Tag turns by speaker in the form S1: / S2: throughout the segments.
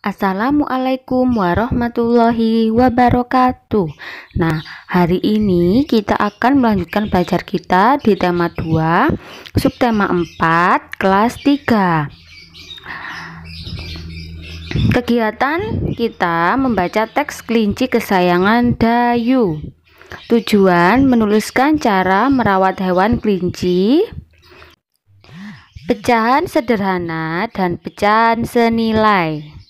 S1: Assalamualaikum warahmatullahi wabarakatuh. Nah, hari ini kita akan melanjutkan belajar kita di tema 2, subtema 4, kelas 3. Kegiatan kita membaca teks kelinci kesayangan Dayu. Tujuan menuliskan cara merawat hewan kelinci, pecahan sederhana dan pecahan senilai.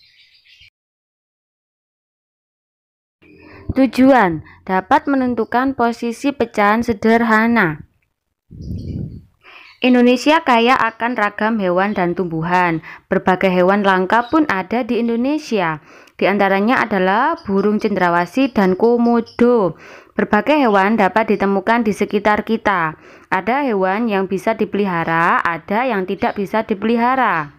S1: Tujuan dapat menentukan posisi pecahan sederhana. Indonesia kaya akan ragam hewan dan tumbuhan. Berbagai hewan langka pun ada di Indonesia. Di antaranya adalah burung cendrawasih dan komodo. Berbagai hewan dapat ditemukan di sekitar kita. Ada hewan yang bisa dipelihara, ada yang tidak bisa dipelihara.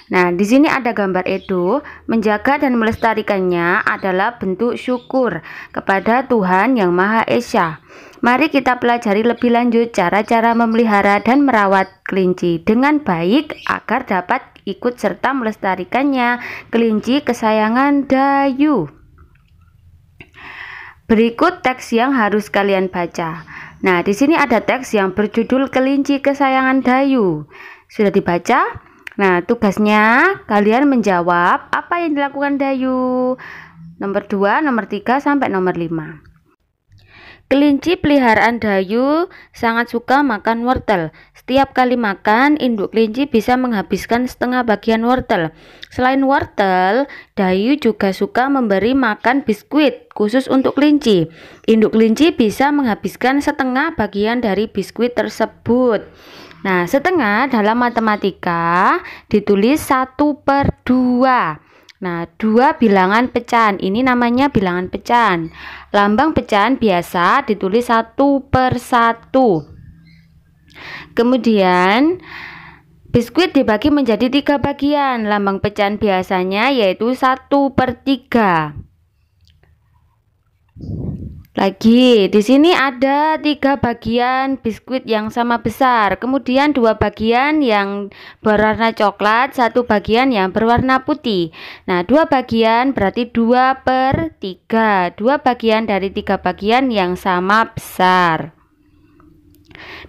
S1: Nah, di sini ada gambar Edo. Menjaga dan melestarikannya adalah bentuk syukur kepada Tuhan Yang Maha Esa. Mari kita pelajari lebih lanjut cara-cara memelihara dan merawat kelinci dengan baik agar dapat ikut serta melestarikannya, kelinci kesayangan Dayu. Berikut teks yang harus kalian baca. Nah, di sini ada teks yang berjudul Kelinci Kesayangan Dayu. Sudah dibaca? Nah, tugasnya kalian menjawab apa yang dilakukan Dayu. Nomor 2, nomor 3, sampai nomor 5. Kelinci peliharaan Dayu sangat suka makan wortel. Setiap kali makan, induk kelinci bisa menghabiskan setengah bagian wortel. Selain wortel, Dayu juga suka memberi makan biskuit khusus untuk kelinci. Induk kelinci bisa menghabiskan setengah bagian dari biskuit tersebut. Nah, setengah dalam matematika ditulis 1/2. Nah, 2 bilangan pecahan. Ini namanya bilangan pecahan. Lambang pecahan biasa ditulis 1/1. Kemudian, biskuit dibagi menjadi 3 bagian. Lambang pecahan biasanya yaitu 1/3. Lagi, di sini ada 3 bagian biskuit yang sama besar, kemudian 2 bagian yang berwarna coklat, 1 bagian yang berwarna putih. Nah, 2 bagian berarti 2/3, 2 bagian dari 3 bagian yang sama besar.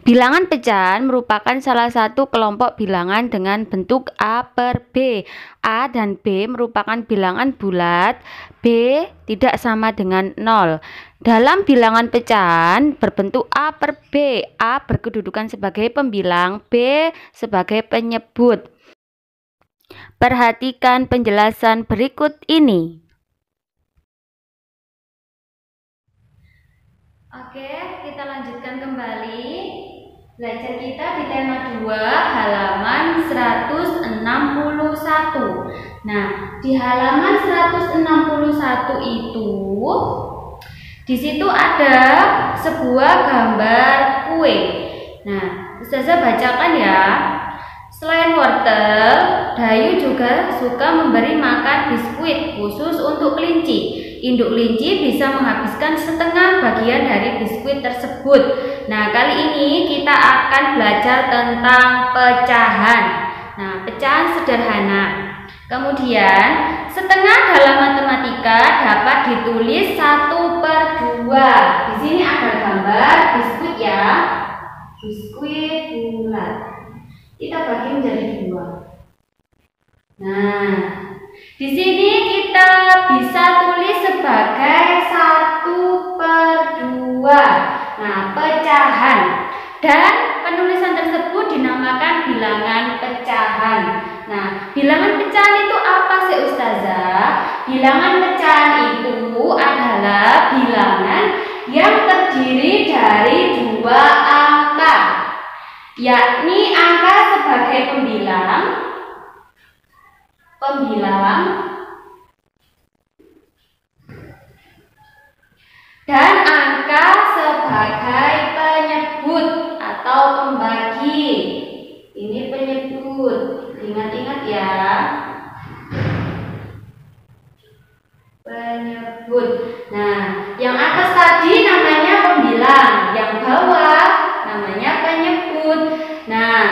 S1: Bilangan pecahan merupakan salah satu kelompok bilangan dengan bentuk A/B. A dan B merupakan bilangan bulat, B tidak sama dengan 0. Dalam bilangan pecahan berbentuk A/B, A berkedudukan sebagai pembilang, B sebagai penyebut. Perhatikan penjelasan berikut ini. Oke, kita lanjutkan kembali belajar kita di tema 2, halaman 161. Nah, di halaman 161 itu di situ ada sebuah gambar kue. Nah, Ustazah bacakan ya. Selain wortel, Dayu juga suka memberi makan biskuit khusus untuk kelinci. Induk kelinci bisa menghabiskan setengah bagian dari biskuit tersebut. Nah, kali ini kita akan belajar tentang pecahan. Nah, pecahan sederhana. Kemudian, setengah dalam matematika dapat ditulis 1/2. Di sini ada gambar biskuit ya. Biskuit bulat. Kita bagi menjadi 2. Nah, di sini kita bisa tulis sebagai 1/2. Nah, pecahan. Dan penulisan tersebut dinamakan bilangan pecahan. Nah, bilangan pecahan itu apa sih Ustazah? Bilangan pecahan itu adalah bilangan yang terdiri dari 2 angka, yakni angka sebagai pembilang dan angka sebagai penyebut atau pembagi. Ini penyebut. Ingat-ingat ya. Penyebut. Nah, yang atas tadi namanya pembilang, yang bawah namanya penyebut. Nah,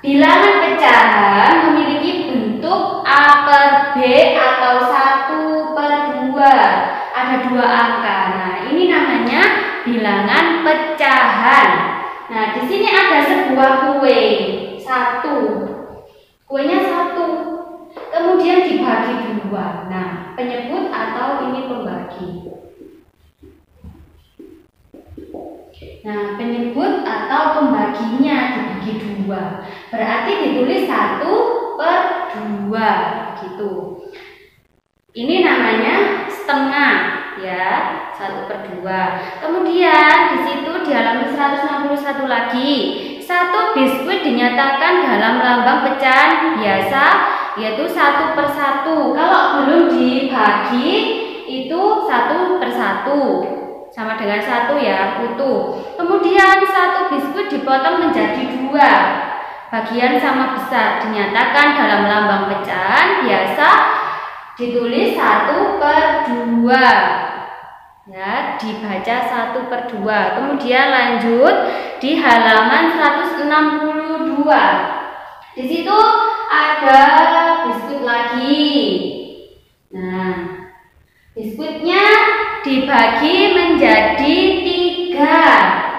S1: bilangan pecahan memiliki bentuk A per B atau 1/2. Ada 2 angka. Nah, ini namanya bilangan pecahan. Nah, di sini ada sebuah kue. 1. Kuenya 1. Kemudian dibagi 2. Nah, penyebut atau ini pembagi. Nah, penyebut atau pembaginya dibagi 2. Berarti ditulis 1/2 gitu. Ini namanya setengah ya, 1/2. Kemudian di situ di halaman 161 lagi, 1 biskuit dinyatakan dalam lambang pecahan biasa yaitu 1/1. Kalau belum dibagi itu 1/1. Sama dengan 1 ya, utuh. Kemudian 1 biskuit dipotong menjadi 2. Bagian sama besar dinyatakan dalam lambang pecahan biasa ditulis 1/2. Ya, dibaca 1/2. Kemudian lanjut di halaman 162. Di situ ada biskuit lagi. Nah, biskuitnya dibagi menjadi 3.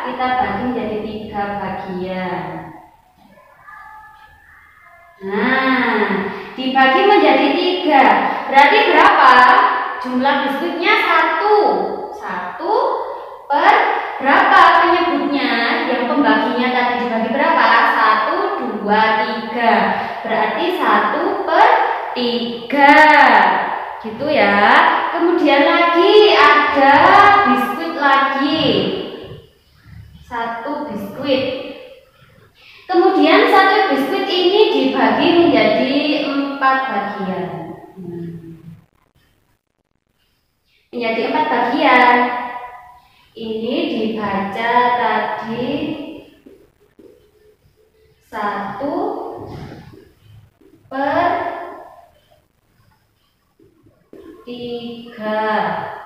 S1: Kita bagi menjadi 3 bagian. Nah, dibagi menjadi 3. Berarti berapa? Jumlah biskuitnya 1. 1 per berapa penyebutnya? Yang pembaginya tadi dibagi berapa? 1, 2, 3. Berarti 1/3. Gitu ya. Kemudian lagi ada biskuit lagi. 1 biskuit. Kemudian 1 biskuit ini dibagi menjadi 4 bagian. Menjadi 4 bagian. Ini dibaca tadi 1/3.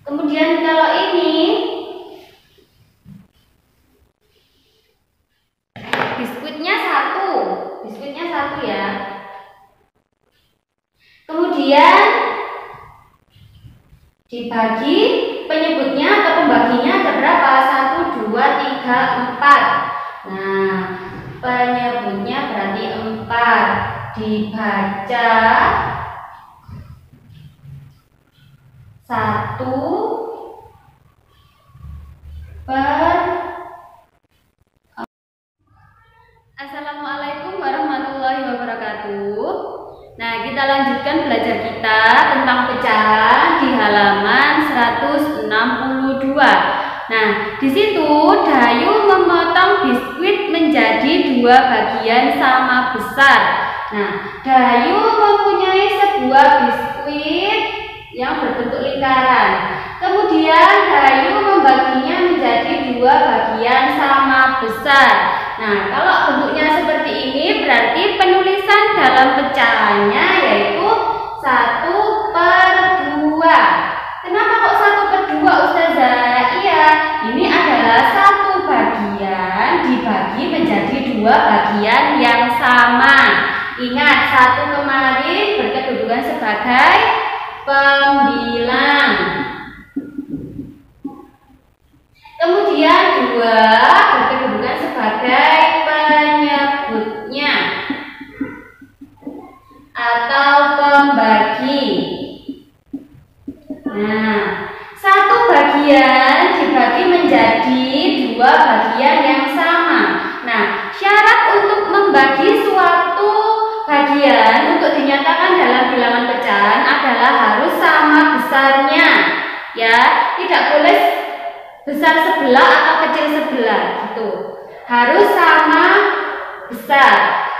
S1: Kemudian kalau ini biskuitnya 1 ya. Kemudian dibagi penyebutnya atau pembaginya ada berapa? 1, 2, 3, 4. Nah, penyebutnya berarti 4. Dibaca 1/. Assalamualaikum warahmatullahi wabarakatuh. Nah, kita lanjutkan belajar kita tentang pecahan di halaman 162. Nah, di situ Dayu memotong biskuit menjadi 2 bagian sama besar. Nah, Dayu mempunyai sebuah biskuit yang berbentuk lingkaran. Kemudian Dayu membaginya menjadi 2 bagian sama besar. Nah, kalau bentuknya seperti ini berarti penulisan dalam pecahannya yaitu 1/2. Kenapa kok 1/2, Ustazah? Iya, ini adalah 1 bagian dibagi menjadi 2 bagian yang sama. Ingat, 1 kemarin berkedudukan sebagai pembilang. Kemudian 2 berkedudukan sebagai penyebutnya atau pembagi. Nah, 1 bagian dibagi menjadi 2 bagian yang sama. Nah, syarat untuk membagi suatu bagian untuk dinyatakan dalam bilangan pecahan adalah harus sama besarnya. Ya, tidak boleh besar sebelah atau kecil sebelah gitu. Harus sama besar.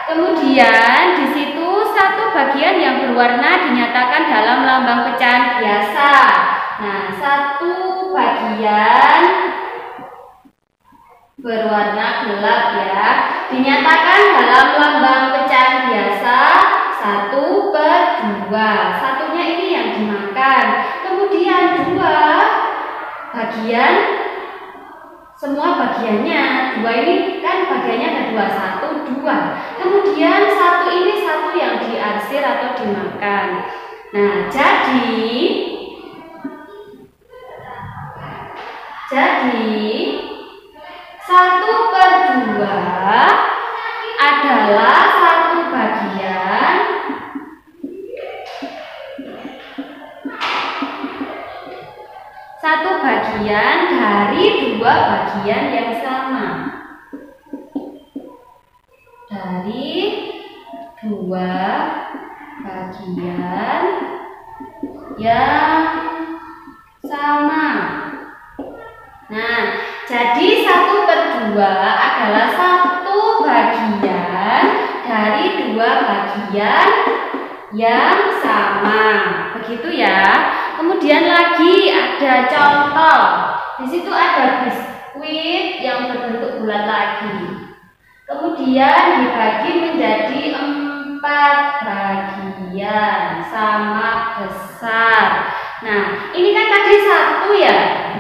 S1: Kemudian di situ 1 bagian yang berwarna dinyatakan dalam lambang pecahan biasa. Nah, 1 bagian berwarna gelap ya, dinyatakan dalam lambang pecahan biasa 1/2. Satunya ini yang dimakan. Kemudian 2 bagian semua bagiannya. 2 ini kan bagiannya ada 2, 1, 2. Kemudian 1 ini 1 yang diarsir atau dimakan. Nah, jadi 1/2 adalah 1 bagian dari 2 bagian yang sama. Dari 2 bagian yang sama. Nah, jadi 1/2 adalah 1 bagian dari 2 bagian yang sama. Begitu ya. Kemudian lagi ada contoh. Di situ ada biskuit yang berbentuk bulat lagi. Kemudian dibagi menjadi 4 bagian sama besar. Nah, ini kan tadi 1 ya,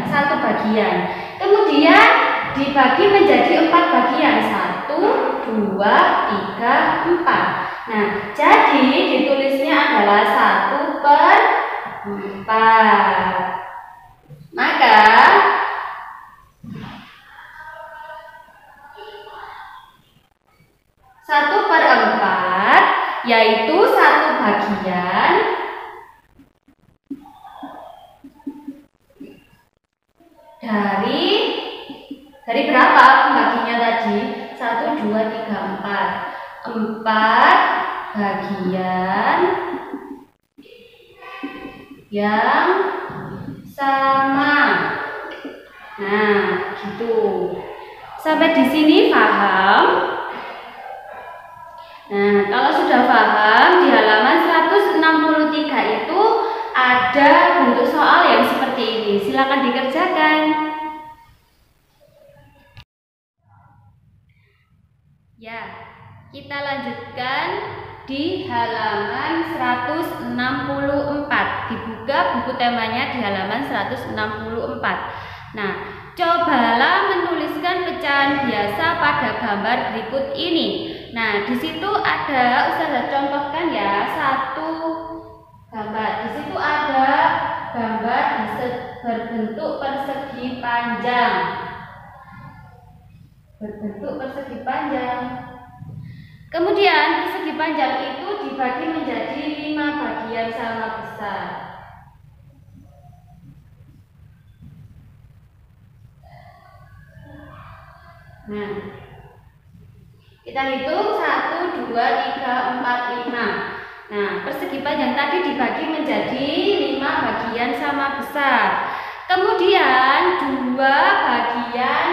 S1: 1 bagian. Kemudian dibagi menjadi 4 bagian. 1, 2, 3, 4. Nah, jadi ditulisnya adalah 1/4. Maka 1/4 yaitu 1 bagian dari berapa pembaginya tadi? 1, 2, 3, 4. 4 bagian yang sama. Nah, gitu. Sampai di sini paham? Nah, kalau sudah paham, di halaman 163 itu ada bentuk soal yang seperti ini. Silakan dikerjakan. Ya, kita lanjutkan di halaman 164. Dibuka buku temanya di halaman 164. Nah, cobalah menuliskan pecahan biasa pada gambar berikut ini. Nah, di situ ada, Ustazah contohkan ya, 1 gambar. Di situ ada gambar berbentuk persegi panjang. Kemudian persegi panjang itu dibagi menjadi 5 bagian sama besar. Nah, kita hitung 1, 2, 3, 4, 5. Nah, persegi panjang tadi dibagi menjadi 5 bagian sama besar. Kemudian 2 bagian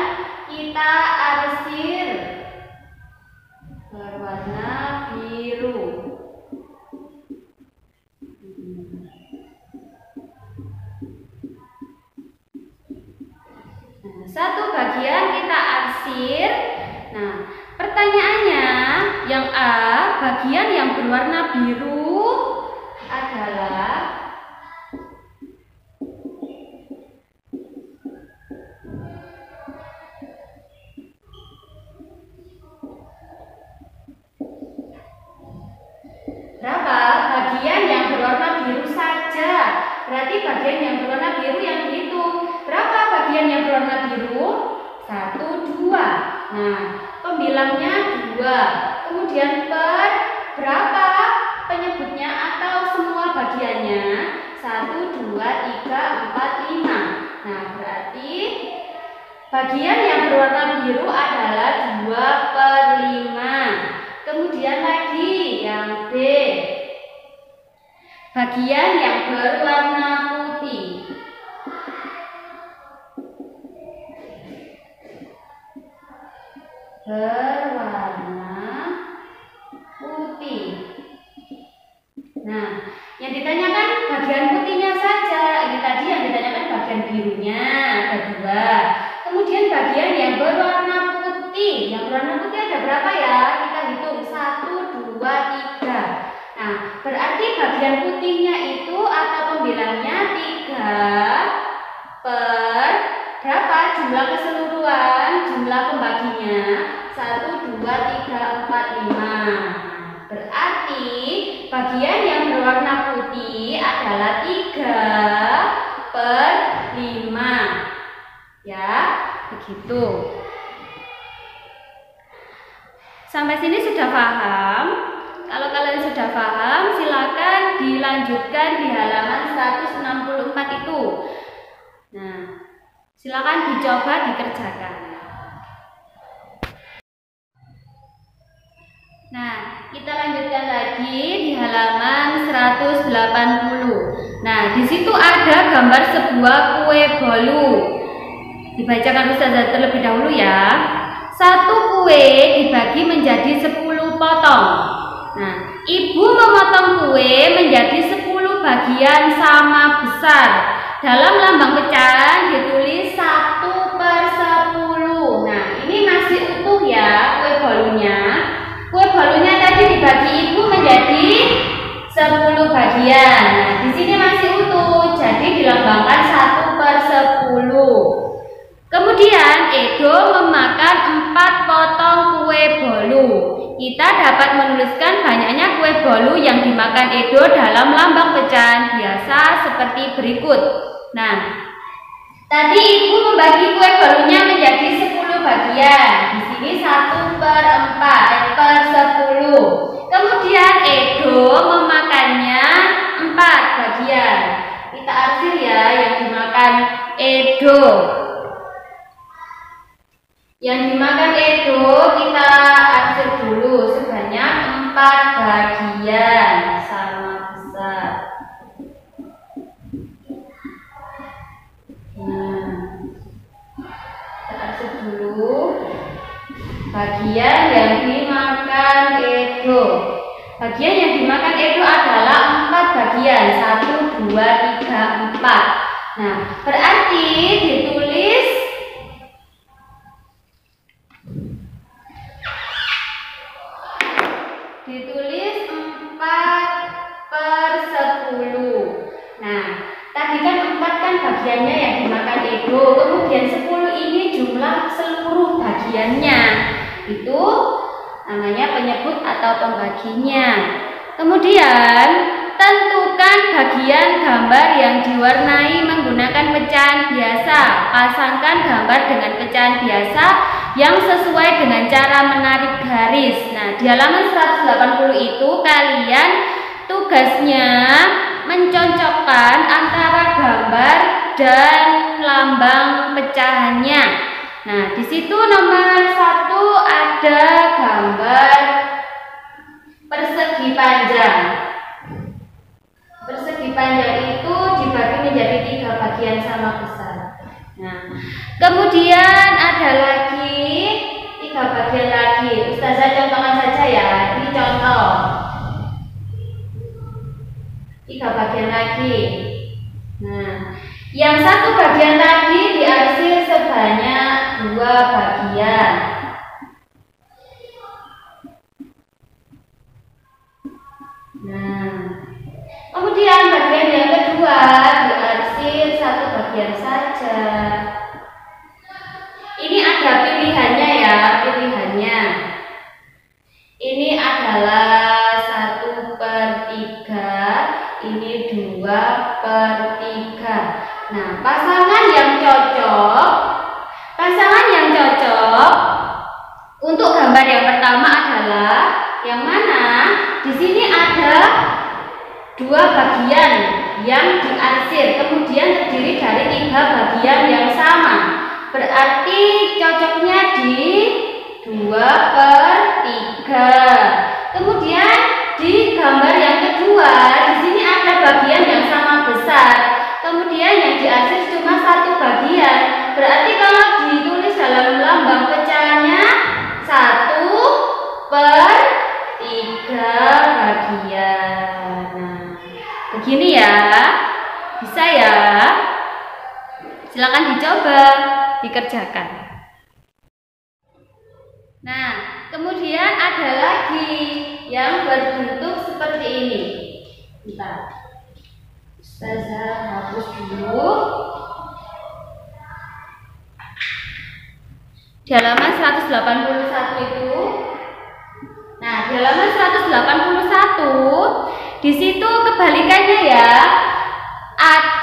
S1: kita arsir berwarna biru. Nah, 1 bagian kita arsir. Nah, pertanyaannya yang A, bagian yang berwarna biru adalah berapa? Bagian yang berwarna biru saja. Berarti bagian yang berwarna biru yang dihitung. Berapa bagian yang berwarna biru? 1, 2. Nah, pembilangnya 2. Kemudian per berapa penyebutnya atau semua bagiannya? 1, 2, 3, 4, 5. Nah, berarti bagian yang berwarna biru adalah 2/5. Kemudian lagi yang B, bagian yang berwarna putih. Nah, yang ditanyakan bagian putihnya saja. Ini tadi yang ditanyakan bagian birunya ada 2. Kemudian bagian yang berwarna putih. Yang berwarna putih ada berapa ya? Kita hitung 1, 2, 3. Nah, berarti bagian putihnya itu atau pembilangnya 3/8. berapa jumlah keseluruhan, jumlah pembaginya? 1, 2, 3, 4, 5. Berarti bagian yang berwarna putih adalah 3/5. Ya, begitu. Sampai sini sudah paham? Kalau kalian sudah paham, silakan dilanjutkan di halaman 164 itu. Nah, silakan dicoba dikerjakan. Nah, kita lanjutkan lagi di halaman 180. Nah, di situ ada gambar sebuah kue bolu. Dibacakan Ustazah terlebih dahulu ya. Satu kue dibagi menjadi 10 potong. Nah, ibu memotong kue menjadi 10 bagian sama besar. Dalam lambang pecahan ditulis 1/10. Nah, ini masih utuh ya kue bolunya. Kue bolunya tadi dibagi ibu menjadi 10 bagian. Nah, di sini masih utuh, jadi dilambangkan 1/10. Kemudian Edo memakan 4 potong kue bolu. Kita dapat menuliskan banyaknya kue bolu yang dimakan Edo dalam lambang pecahan biasa seperti berikut. Nah, tadi ibu membagi kue bolunya menjadi 10 bagian. Di sini 1/10. Kemudian Edo memakannya 4 bagian. Kita arsir ya yang dimakan Edo. Yang dimakan Edo kita arsir dulu sebanyak 4 bagian sama besar. Nah, kita arsir dulu bagian yang dimakan Edo. Bagian yang dimakan Edo adalah 4 bagian, 1, 2, 3, 4. Nah, berarti ditulis ditulis 4/10. Nah, tadi kan 4 kan bagiannya yang dimakan Edo, kemudian 10 ini jumlah seluruh bagiannya. Itu namanya penyebut atau pembaginya. Kemudian tentukan bagian gambar yang diwarnai menggunakan pecahan biasa. Pasangkan gambar dengan pecahan biasa yang sesuai dengan cara menarik garis. Nah, di halaman 180 itu kalian tugasnya mencocokkan antara gambar dan lambang pecahannya. Nah, di situ nomor 1 ada gambar persegi panjang. Persegi panjang itu dibagi menjadi 3 bagian sama besar. Nah, kemudian ada lagi 3 bagian lagi. Ustazah contohkan saja ya. Ini contoh 3 bagian lagi. Nah, yang 1 bagian tadi diarsir sebanyak 2 bagian. Nah, kemudian bagian yang kedua diarsir 1 bagian saja. Ini ada pilihannya ya, pilihannya. Ini adalah 1/3, ini 2/3. Nah, pasangan yang cocok untuk gambar yang pertama adalah yang mana? Di sini ada 2 bagian yang diarsir, kemudian terdiri dari 3 bagian yang sama. Berarti cocoknya di 2/3. Kemudian di gambar yang kedua, di sini ada bagian yang sama besar. Kemudian yang diarsir cuma 1 bagian. Berarti kalau ditulis dalam lambang pecahannya 1/3 bagian. Nah, begini ya. Bisa ya? Silakan dicoba, dikerjakan. Nah, kemudian ada lagi yang berbentuk seperti ini. Bentar. Ustazah hapus dulu. Di halaman 181 itu. Nah, di halaman 181 di situ kebalikannya ya.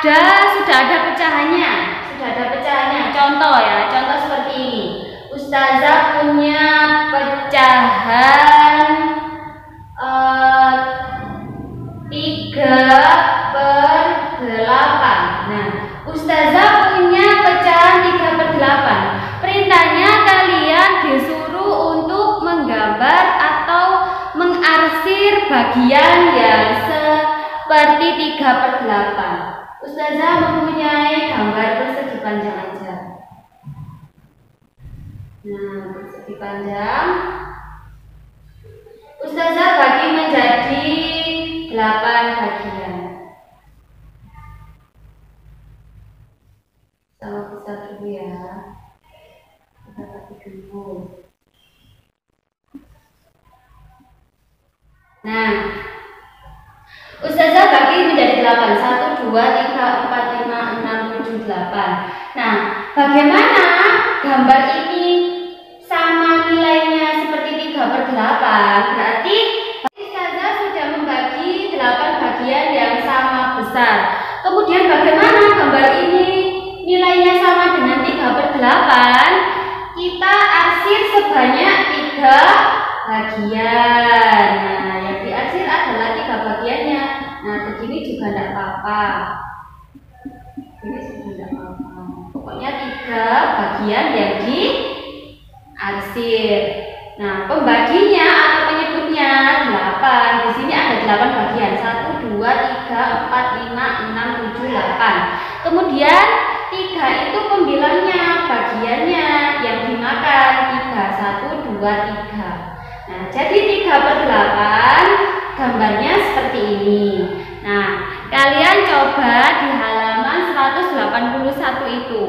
S1: Sudah ada pecahannya. Contoh ya, contoh seperti ini. Ustazah punya pecahan 3/8. Nah, Ustazah punya pecahan 3/8. Perintahnya kalian disuruh untuk menggambar atau mengarsir bagian yang seperti 3/8. Ustazah mempunyai gambar persegi panjang aja. Nah, persegi panjang. Ustazah bagi menjadi 8 bagian. Sama besar dulu ya. Kita bagi dulu. Nah, Ustazah bagi menjadi 8. 1, 2, 3, 4, 5, 6, 7, 8. Nah, bagaimana gambar ini sama nilainya seperti 3/8? Berarti Ustazah sudah membagi 8 bagian yang sama besar. Kemudian bagaimana gambar ini nilainya sama dengan 3/8? Kita arsir sebanyak 3 bagian. Nah, yang diarsir adalah 3 bagiannya. Nah, begini juga tidak apa-apa. Ini juga tidak apa-apa. Pokoknya 3 bagian yang diarsir. Nah, pembaginya atau penyebutnya 8. Di sini ada 8 bagian. 1, 2, 3, 4, 5, 6, 7, 8. Kemudian 3 itu pembilangnya, bagiannya yang dimakan 3, 1, 2, 3. Nah, jadi 3/8 gambarnya seperti ini. Nah, kalian coba di halaman 181 itu.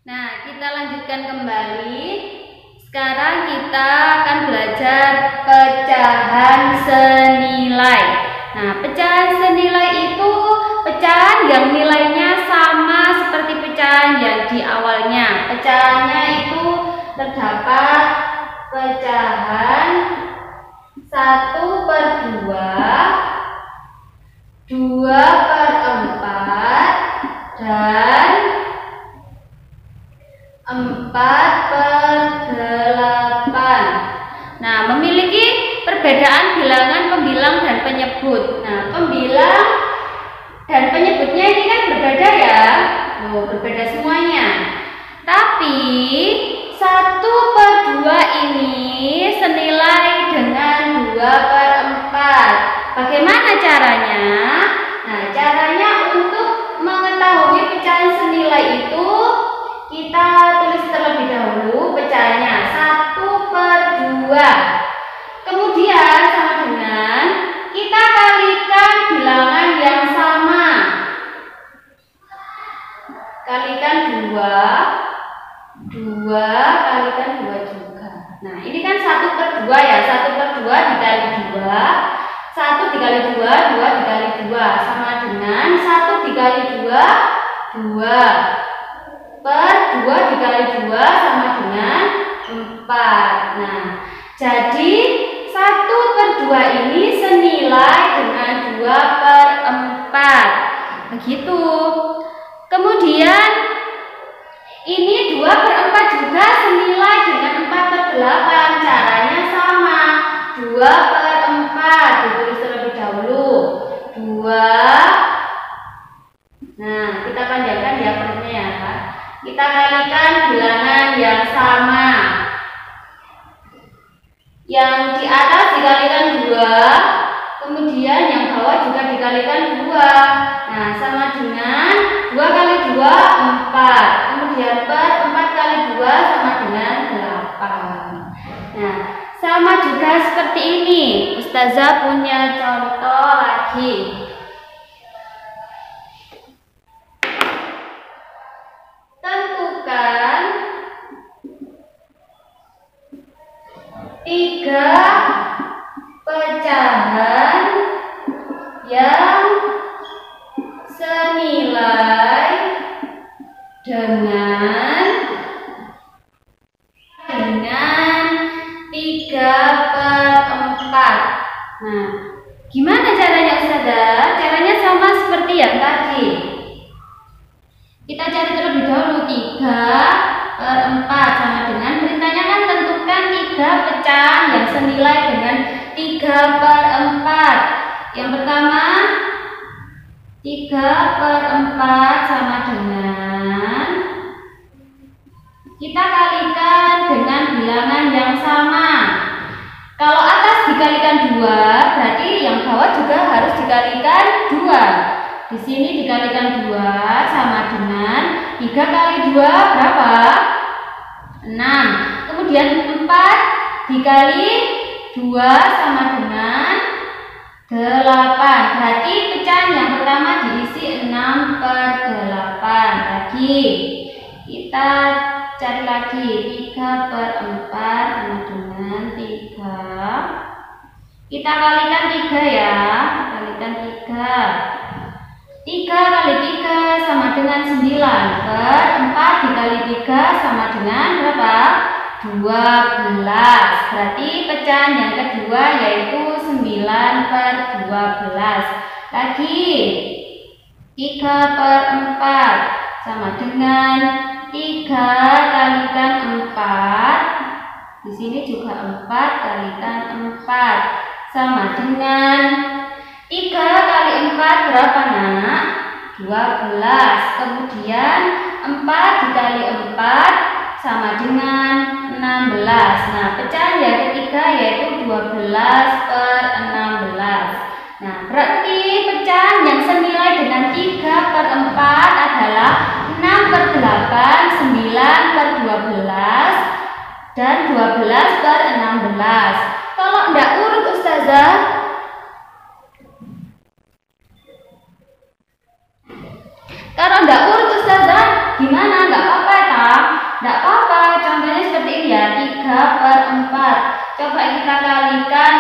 S1: Nah, kita lanjutkan kembali. Sekarang kita akan belajar pecahan senilai. Nah, pecahan senilai itu pecahan yang nilainya sama seperti pecahan yang di awalnya. Pecahannya itu terdapat pecahan 1/2, 2/4, dan 4/8. Nah, memiliki perbedaan bilangan pembilang dan penyebut. Nah, pembilang dan penyebutnya ini kan berbeda ya. Berbeda semuanya. Tapi 1/2 ini senilai dengan 2/4. Bagaimana caranya? Nah, caranya untuk mengetahui pecahan senilai itu kita tulis terlebih dahulu pecahannya 1/2. Kemudian sama dengan kita kalikan bilangan yang sama. Kalikan 2 kalikan 2 juga. Nah, ini kan 1/2 ya. 1/2 dikali 2, 1 dikali 2, 2 dikali 2 sama dengan 1 dikali 2, 2 per 2 dikali 2 sama dengan 4. Nah, jadi 1/2 ini senilai dengan 2/4. Begitu. Kemudian ini 2/4 juga senilai dengan 4/8. Caranya sama. 2/4 ditulis terlebih dahulu. 2. Nah, kita panjangkan ya perutnya ya. Kita kalikan bilangan yang sama. Yang di atas dikalikan 2, kemudian yang bawah juga dikalikan 2. Nah, sama dengan 2 kali 2, 4. Kemudian per 4 kali 2 sama dengan 8. Nah, sama juga seperti ini. Ustazah punya contoh lagi. Tentukan 3 pecahan yang senilai per 4. Nah, gimana caranya Ustazah? Caranya sama seperti yang tadi. Kita cari terlebih dahulu 3 per 4 sama dengan, perintahnya kan tentukan 3 pecahan yang senilai dengan 3 per 4. Yang pertama 3 per 4 sama dengan, kita kalikan dengan bilangan yang sama. Kalau atas dikalikan 2, berarti yang bawah juga harus dikalikan 2. Di sini dikalikan 2 sama dengan 3 kali 2 berapa? 6. Kemudian 4 dikali 2 sama dengan 8. Berarti pecahan yang pertama diisi 6 per 8. Lagi kita cari lagi 3 per 4 sama dengan 3. Kita kalikan 3 ya. Kalikan 3. 3 kali 3 sama dengan 9 per 4 dikali 3 sama dengan berapa? 12. Berarti pecahan yang kedua yaitu 9 per 12. Lagi 3 per 4 sama dengan 3 kalikan 4. Di sini juga 4 kalikan 4 sama dengan 3 kali 4 berapa nak? 12. Kemudian 4 dikali 4 sama dengan 16. Nah, pecahan yang ketiga yaitu 12 per 16. Nah, berarti pecahan yang senilai dengan 3 per 4 adalah 6 per 8, 9 per 12, dan 12 per 16. Kalau enggak urut Ustazah, gimana? Enggak apa-apa ya? Enggak apa-apa, contohnya seperti ini ya, 3 per 4. Coba kita kalikan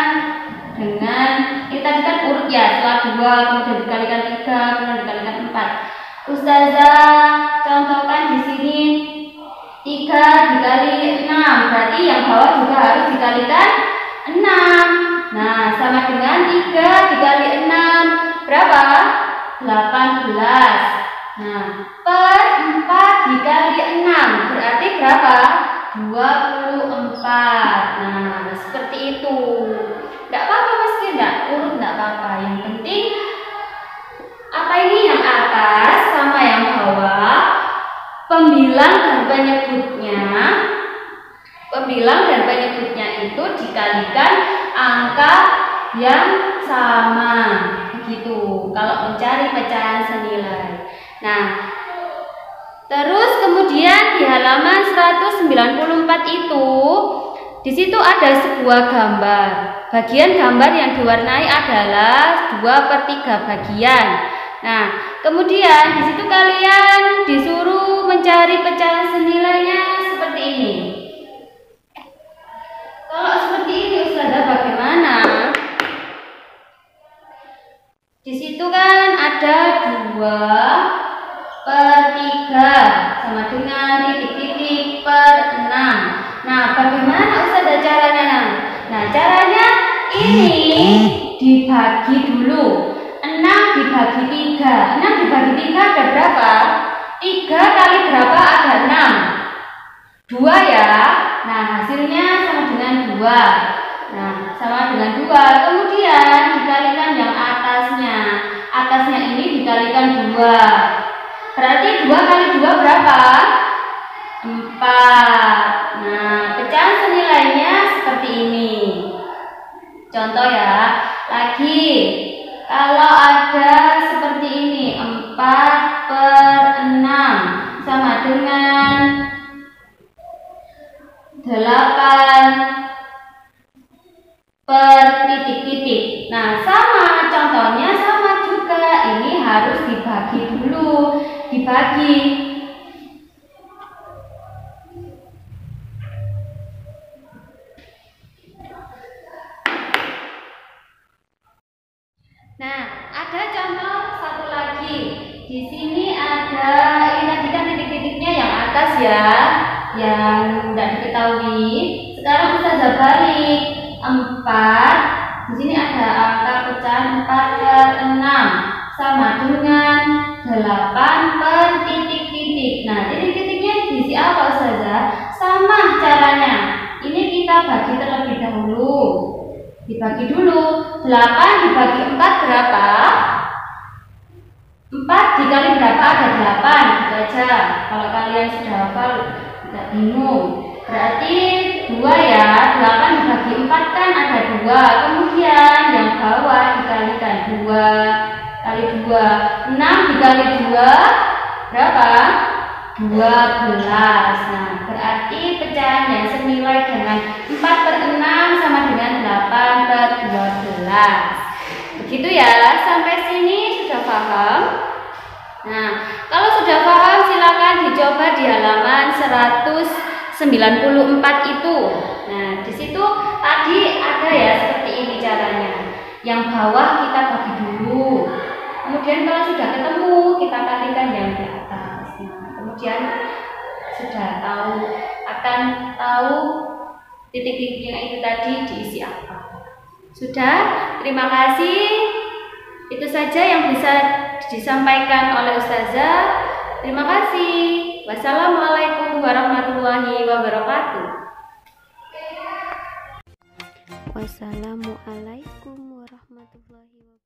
S1: dengan, kita tadi kan urut ya, setelah 2, kemudian dikalikan 3, kemudian dikalikan 4. Ustazah contohkan di sini 3 dikali 6, berarti yang bawah juga harus dikalikan 6. Nah, sama dengan 3 dikali 6 berapa? 18. Nah, per 4 dikali 6 berarti berapa? 24. Nah, seperti itu. Enggak apa-apa meski enggak urut, enggak apa-apa. Yang penting apa ini yang atas sama yang bawah, pembilang dan penyebutnya itu dikalikan angka yang sama. Begitu kalau mencari pecahan senilai. Nah, terus kemudian di halaman 194 itu, di situ ada sebuah gambar. Bagian gambar yang diwarnai adalah 2/3 bagian. Nah, kemudian di situ kalian disuruh mencari pecahan senilainya seperti ini. Kalau seperti ini Ustazah bagaimana? Di situ kan ada 2/3 sama dengan titik-titik per 6. Nah, bagaimana Ustazah caranya? Nah, caranya ini dibagi dulu. 6 dibagi 3. 6 dibagi 3 ada berapa? 3 kali berapa ada 6? 2 ya. Nah, hasilnya sama dengan 2. Nah, sama dengan 2. Kemudian dikalikan yang atasnya. Atasnya ini dikalikan 2. Berarti 2 kali 2 berapa? 4. Nah, pecahan senilainya seperti ini. Contoh ya. Lagi, kalau ada seperti ini, 4 per 6 sama dengan 8 per titik-titik. Nah, sama contohnya sama juga. Ini harus dibagi dulu. Dibagi. Nah, ada contoh satu lagi. Di sini ada, ini tadi kan titik-titiknya yang atas ya, yang tidak diketahui. Sekarang Ustazah balik. Di sini ada angka pecahan 4/6 sama dengan 8/titik-titik. Nah, titik-titiknya diisi apa saja? Sama caranya. Ini kita bagi terlebih dahulu. Dibagi dulu. 8 dibagi 4 berapa? 4 dikali berapa? Ada 8. Gitu aja. Kalau kalian sudah hafal, tidak bingung. Berarti 2 ya. 8 dibagi 4 kan ada 2. Kemudian yang bawah dikalikan 2 kali 2. 6 dikali 2 berapa? 12. Nah, berarti pecahannya senilai dengan 4/6 sama dengan 8/12. Begitu ya, sampai sini sudah paham? Nah, kalau sudah paham silakan dicoba di halaman 194 itu. Nah, di situ tadi ada ya seperti ini caranya. Yang bawah kita bagi dulu. Kemudian kalau sudah ketemu kita kalikan yang di atas. Nah, kemudian sudah akan tahu titik-titiknya itu tadi diisi apa. Sudah, terima kasih. Itu saja yang bisa disampaikan oleh Ustazah. Terima kasih. Wassalamualaikum warahmatullahi wabarakatuh.
S2: Wassalamualaikum warahmatullahi wabarakatuh.